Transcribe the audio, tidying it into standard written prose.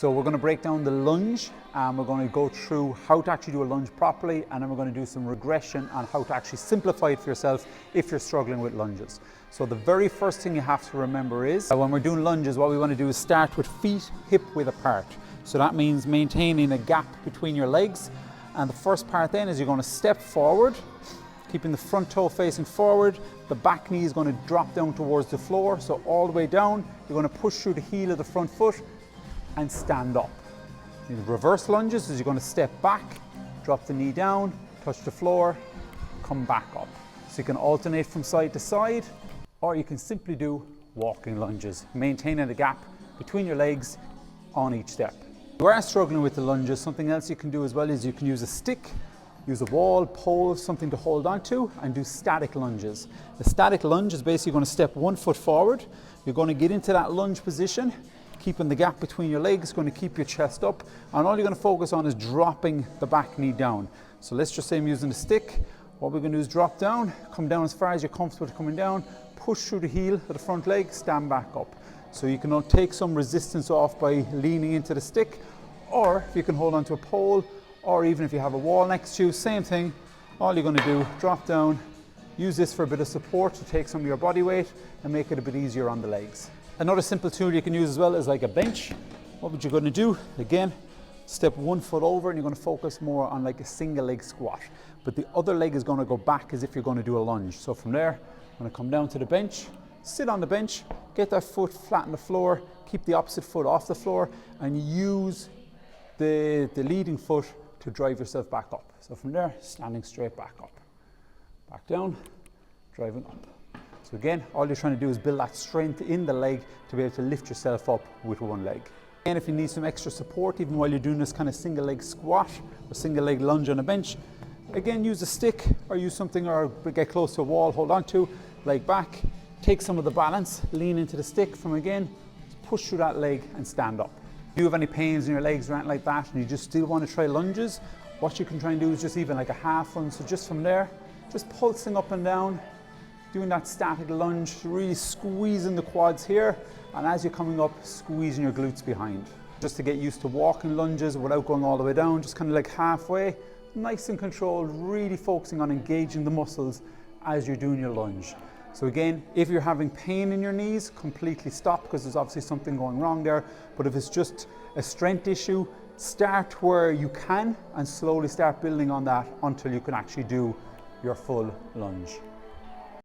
So we're going to break down the lunge, and we're going to go through how to actually do a lunge properly, and then we're going to do some regression on how to actually simplify it for yourself if you're struggling with lunges. So the very first thing you have to remember is that when we're doing lunges, what we want to do is start with feet hip width apart. So that means maintaining a gap between your legs, and the first part then is you're going to step forward, keeping the front toe facing forward. The back knee is going to drop down towards the floor, so all the way down. You're going to push through the heel of the front foot and stand up. In reverse lunges is you're going to step back, drop the knee down, touch the floor, come back up. So you can alternate from side to side, or you can simply do walking lunges, maintaining the gap between your legs on each step. If you are struggling with the lunges, something else you can do as well is you can use a stick, use a wall, pole, something to hold on to, and do static lunges. The static lunge is basically going to step 1 foot forward. You're going to get into that lunge position, keeping the gap between your legs, going to keep your chest up, and all you're going to focus on is dropping the back knee down. So let's just say I'm using a stick. What we're going to do is drop down, come down as far as you're comfortable coming down, push through the heel of the front leg, stand back up. So you can take some resistance off by leaning into the stick, or if you can hold onto a pole, or even if you have a wall next to you, same thing. All you're going to do, drop down, use this for a bit of support to take some of your body weight and make it a bit easier on the legs. Another simple tool you can use as well is like a bench. What would you going to do? Again, step 1 foot over, and you're going to focus more on like a single leg squat. But the other leg is going to go back as if you're going to do a lunge. So from there, I'm going to come down to the bench, sit on the bench, get that foot flat on the floor, keep the opposite foot off the floor, and use the leading foot to drive yourself back up. So from there, standing straight back up. Back down, driving up. So again, all you're trying to do is build that strength in the leg to be able to lift yourself up with one leg. And if you need some extra support, even while you're doing this kind of single leg squat or single leg lunge on a bench, again, use a stick or use something, or get close to a wall, hold on to, leg back, take some of the balance, lean into the stick from again, push through that leg and stand up. If you have any pains in your legs or anything like that, and you just still want to try lunges, what you can try and do is just even like a half run. So just from there, just pulsing up and down, doing that static lunge, really squeezing the quads here, and as you're coming up, squeezing your glutes behind. Just to get used to walking lunges without going all the way down, just kind of like halfway, nice and controlled, really focusing on engaging the muscles as you're doing your lunge. So again, if you're having pain in your knees, completely stop, because there's obviously something going wrong there. But if it's just a strength issue, start where you can and slowly start building on that until you can actually do your full lunge.